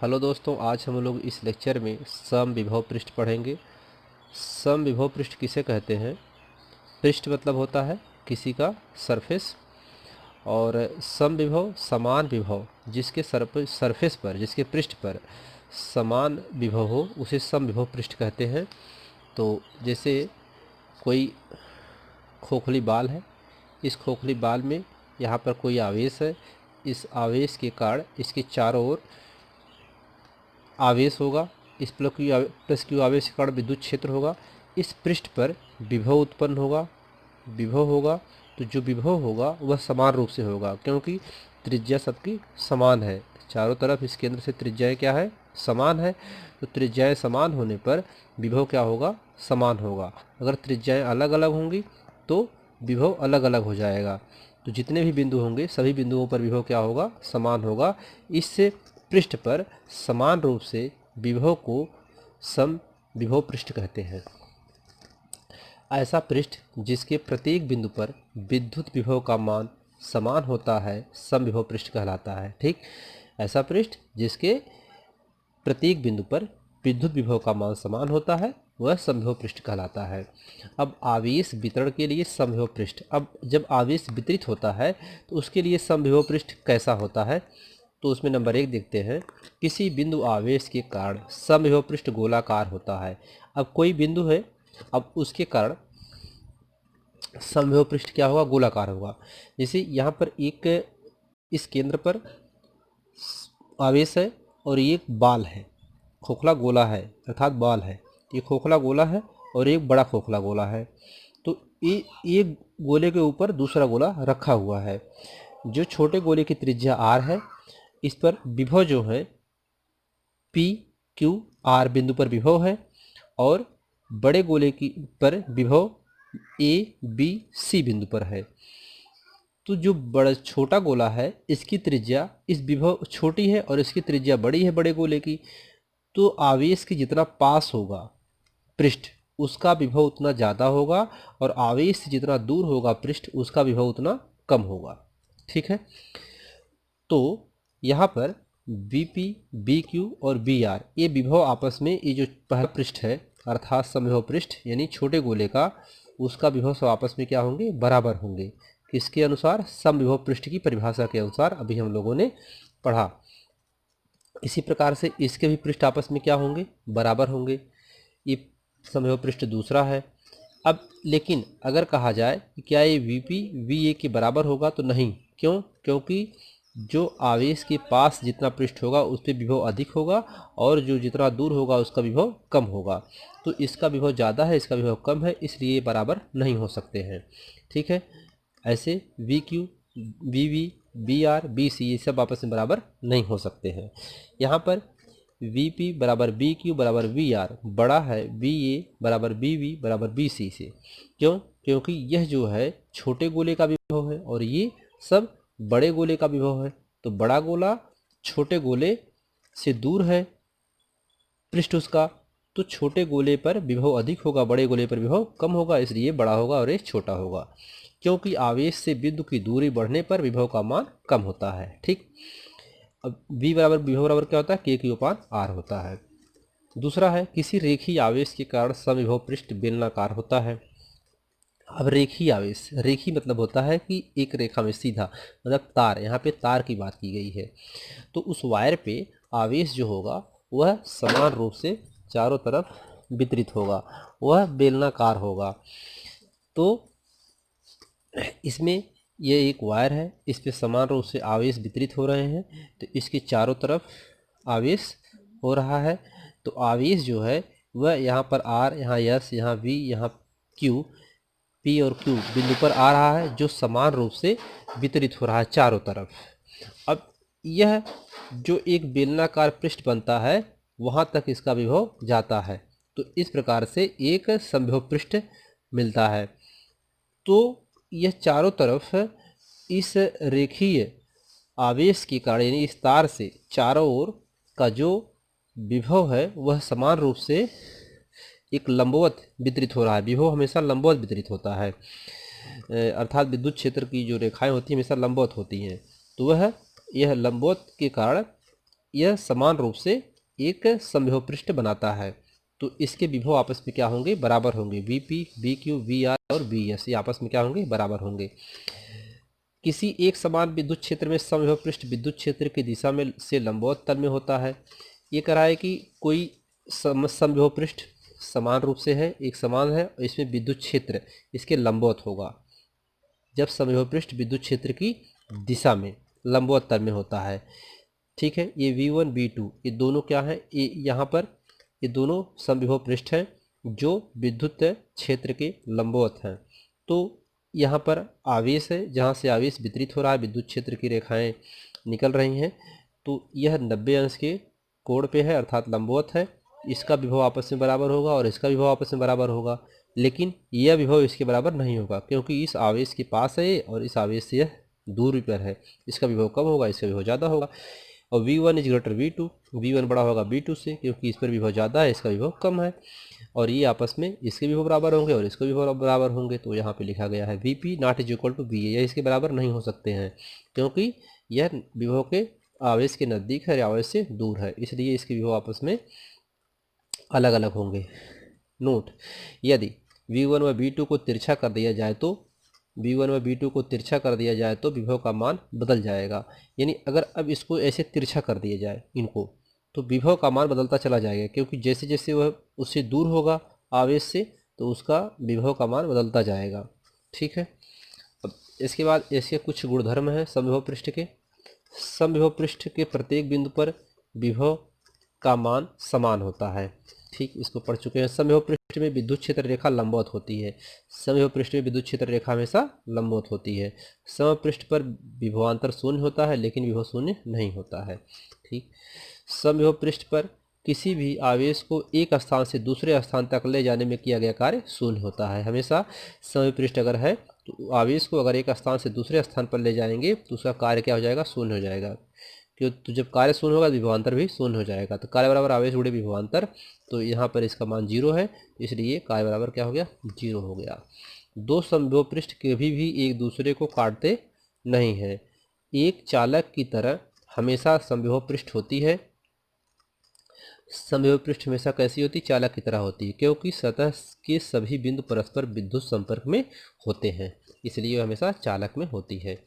Hello दोस्तों, आज हम लोग इस लेक्चर में समविभव पृष्ठ पढ़ेंगे। समविभव पृष्ठ किसे कहते हैं? पृष्ठ मतलब होता है किसी का सरफेस, और समविभव समान विभव जिसके सरफेस पर, जिसके पृष्ठ पर समान विभव हो उसे समविभव पृष्ठ कहते हैं। तो जैसे कोई खोखली बाल है, इस खोखली बाल में यहाँ पर कोई आवेश है, इस आवेश के कारण इसके चारों ओर आवेश होगा, इस प्लस क्यू आवेश के कारण विद्युत क्षेत्र होगा। इस पृष्ठ पर विभव उत्पन्न होगा, विभव होगा। तो जो विभव होगा वह समान रूप से होगा, क्योंकि त्रिज्या सबकी समान है। चारों तरफ इस केंद्र से त्रिज्याएं क्या है? समान है। तो त्रिज्याएं समान होने पर विभव क्या होगा? समान होगा। अगर त्रिज्याएं अलग अलग होंगी तो विभव अलग अलग हो जाएगा। तो जितने भी बिंदु होंगे सभी बिंदुओं पर विभव क्या होगा? समान होगा। इससे पृष्ठ पर समान रूप से विभव को समविभव पृष्ठ कहते हैं। ऐसा पृष्ठ जिसके प्रत्येक बिंदु पर विद्युत विभव का मान समान होता है समविभव पृष्ठ कहलाता है। ठीक, ऐसा पृष्ठ जिसके प्रत्येक बिंदु पर विद्युत विभव का मान समान होता है वह समविभव पृष्ठ कहलाता है। अब आवेश वितरण के लिए समविभव पृष्ठ, अब जब आवेश वितरित होता है तो उसके लिए समविभव पृष्ठ कैसा होता है? तो उसमें नंबर 1 देखते हैं। किसी बिंदु आवेश के कारण समविभव पृष्ठ गोलाकार होता है। अब कोई बिंदु है, अब उसके कारण समविभव पृष्ठ क्या होगा? गोलाकार होगा। जैसे यहाँ पर एक इस केंद्र पर आवेश है और ये एक बाल है, खोखला गोला है अर्थात बाल है। ये खोखला गोला है और एक बड़ा खोखला गोला है। तो ये एक गोले के ऊपर दूसरा गोला रखा हुआ है। जो छोटे गोले की त्रिज्या r है, इस पर विभव जो है P Q R बिंदु पर विभव है, और बड़े गोले की पर विभव A B C बिंदु पर है। तो जो बड़ा छोटा गोला है इसकी त्रिज्या इस विभव छोटी है और इसकी त्रिज्या बड़ी है बड़े गोले की। तो आवेश की जितना पास होगा पृष्ठ उसका विभव उतना ज़्यादा होगा, और आवेश से जितना दूर होगा पृष्ठ उसका विभव उतना कम होगा। ठीक है, तो यहाँ पर Vp, Vq और Vr ये विभव आपस में, ये जो पहला पृष्ठ है अर्थात समविभव पृष्ठ यानी छोटे गोले का, उसका विभव सब आपस में क्या होंगे? बराबर होंगे। किसके अनुसार? समविभव पृष्ठ की परिभाषा के अनुसार, अभी हम लोगों ने पढ़ा। इसी प्रकार से इसके भी पृष्ठ आपस में क्या होंगे? बराबर होंगे। ये समविभव पृष्ठ दूसरा है। अब लेकिन अगर कहा जाए कि क्या ये Vp Va के बराबर होगा, तो नहीं। क्यों? क्योंकि जो आवेश के पास जितना पृष्ठ होगा उस पर विभव अधिक होगा, और जो जितना दूर होगा उसका विभव कम होगा। तो इसका विभव ज़्यादा है, इसका विभव कम है, इसलिए ये बराबर नहीं हो सकते हैं। ठीक है, ऐसे Vq, Vv, Vr, Vc ये सब आपस में बराबर नहीं हो सकते हैं। यहाँ पर Vp बराबर Vq बराबर Vr बड़ा है Va बराबर Vv बराबर Vc से। क्यों? क्योंकि यह जो है छोटे गोले का विभव है और ये सब बड़े गोले का विभव है। तो बड़ा गोला छोटे गोले से दूर है पृष्ठ उसका, तो छोटे गोले पर विभव अधिक होगा, बड़े गोले पर विभव कम होगा, इसलिए बड़ा होगा और ये छोटा होगा। क्योंकि आवेश से बिंदु की दूरी बढ़ने पर विभव का मान कम होता है। ठीक, अब V बराबर विभव बराबर क्या होता है? K/R होता है। दूसरा है किसी रेखीय आवेश के कारण समविभव पृष्ठ बेलनाकार होता है। अब रेखीय आवेश, रेखीय मतलब होता है कि एक रेखा में सीधा, मतलब तार, यहाँ पे तार की बात की गई है। तो उस वायर पे आवेश जो होगा वह समान रूप से चारों तरफ वितरित होगा, वह बेलनाकार होगा। तो इसमें ये एक वायर है, इस पे समान रूप से आवेश वितरित हो रहे हैं, तो इसके चारों तरफ आवेश हो रहा है। तो आवेश जो है वह यहाँ पर R, यहाँ S, यहाँ V, यहाँ Q, P और Q बिंदु पर आ रहा है, जो समान रूप से वितरित हो रहा है चारों तरफ। अब यह जो एक बेलनाकार पृष्ठ बनता है वहाँ तक इसका विभव जाता है। तो इस प्रकार से एक समविभव पृष्ठ मिलता है। तो यह चारों तरफ इस रेखीय आवेश के कारण यानी इस तार से चारों ओर का जो विभव है वह समान रूप से एक लंबवत वितरित हो रहा है। विभव हमेशा लंबवत वितरित होता है, अर्थात विद्युत क्षेत्र की जो रेखाएं होती हैं हमेशा लंबवत होती हैं। तो वह यह लंबवत के कारण यह समान रूप से एक समविभव पृष्ठ बनाता है, तो इसके विभव आपस में क्या होंगे, बराबर होंगे। VP, V Q, V R और वी एस ये आपस में क्या होंगे, बराबर होंगे। किसी एक समान विद्युत क्षेत्र में समविभव पृष्ठ विद्युत क्षेत्र की दिशा में से लंबवत तल में होता है। ये कह रहा है कि कोई समविभव पृष्ठ समान रूप से है, एक समान है, और इसमें विद्युत क्षेत्र इसके लंबवत होगा जब समविभव पृष्ठ विद्युत क्षेत्र की दिशा में लंबवत तल में होता है। ठीक है, ये V1 V2 ये दोनों क्या है, ये यहाँ पर ये दोनों समविभव पृष्ठ हैं जो विद्युत क्षेत्र के लंबवत हैं। तो यहाँ पर आवेश है, जहाँ से आवेश वितरित हो रहा है, विद्युत क्षेत्र की रेखाएं निकल रही हैं, तो यह 90 अंश के कोण पे है अर्थात लंबवत है। इसका विभव आपस में बराबर होगा और इसका विभव आपस में बराबर होगा, लेकिन यह विभव इसके बराबर नहीं होगा क्योंकि इस आवेश के पास है और इस आवेश से यह दूरी पर है। इसका विभव कम होगा, इसका विभव ज़्यादा होगा। और V1 is greater V2, V1 बड़ा होगा V2 से क्योंकि इस पर विभव ज़्यादा है, इसका विभव कम है, और ये आपस में इसके विभव बराबर होंगे और इसके विभव बराबर होंगे। तो यहाँ पे लिखा गया है VP not is equal to VA, यह इसके बराबर नहीं हो सकते हैं क्योंकि यह विभव के आवेश के नज़दीक है या आवेश से दूर है, इसलिए इसके विभव आपस में अलग अलग होंगे। नोट, यदि V1 व V2 को तिरछा कर दिया जाए तो V1 व V2 को तिरछा कर दिया जाए तो विभव का मान बदल जाएगा। यानी अगर अब इसको ऐसे तिरछा कर दिया जाए इनको, तो विभव का मान बदलता चला जाएगा क्योंकि जैसे जैसे वह उससे दूर होगा आवेश से, तो उसका विभव का मान बदलता जाएगा। ठीक है, अब इसके बाद ऐसे कुछ गुणधर्म हैं समविभव पृष्ठ के। समविभव पृष्ठ के प्रत्येक बिंदु पर विभव का मान समान होता है। ठीक, इसको पढ़ चुके हैं। समविभव पृष्ठ में विद्युत क्षेत्र रेखा लंबवत होती है। समविभव पृष्ठ में विद्युत क्षेत्र रेखा हमेशा लंबवत होती है। समविभव पृष्ठ पर विभवांतर शून्य होता है लेकिन विभव शून्य नहीं होता है। ठीक, समविभव पृष्ठ पर किसी भी आवेश को एक स्थान से दूसरे स्थान तक ले जाने में किया गया कार्य शून्य होता है। हमेशा समविभव पृष्ठ अगर है तो आवेश को अगर एक स्थान से दूसरे स्थान पर ले जाएंगे तो उसका कार्य क्या हो जाएगा, शून्य हो जाएगा। क्यों, तो जब कार्य शून्य होगा विभवांतर भी शून्य हो जाएगा। तो कार्य बराबर आवेश गुणे विभवांतर, तो यहाँ पर इसका मान 0 है, इसलिए कार्य बराबर क्या हो गया, 0 हो गया। दो समविभव पृष्ठ कभी भी एक दूसरे को काटते नहीं हैं। एक चालक की तरह हमेशा समविभव पृष्ठ होती है। समविभव पृष्ठ हमेशा कैसी होती, चालक की तरह होती है क्योंकि सतह के सभी बिंदु परस्पर विद्युत संपर्क में होते हैं, इसलिए हमेशा चालक में होती है।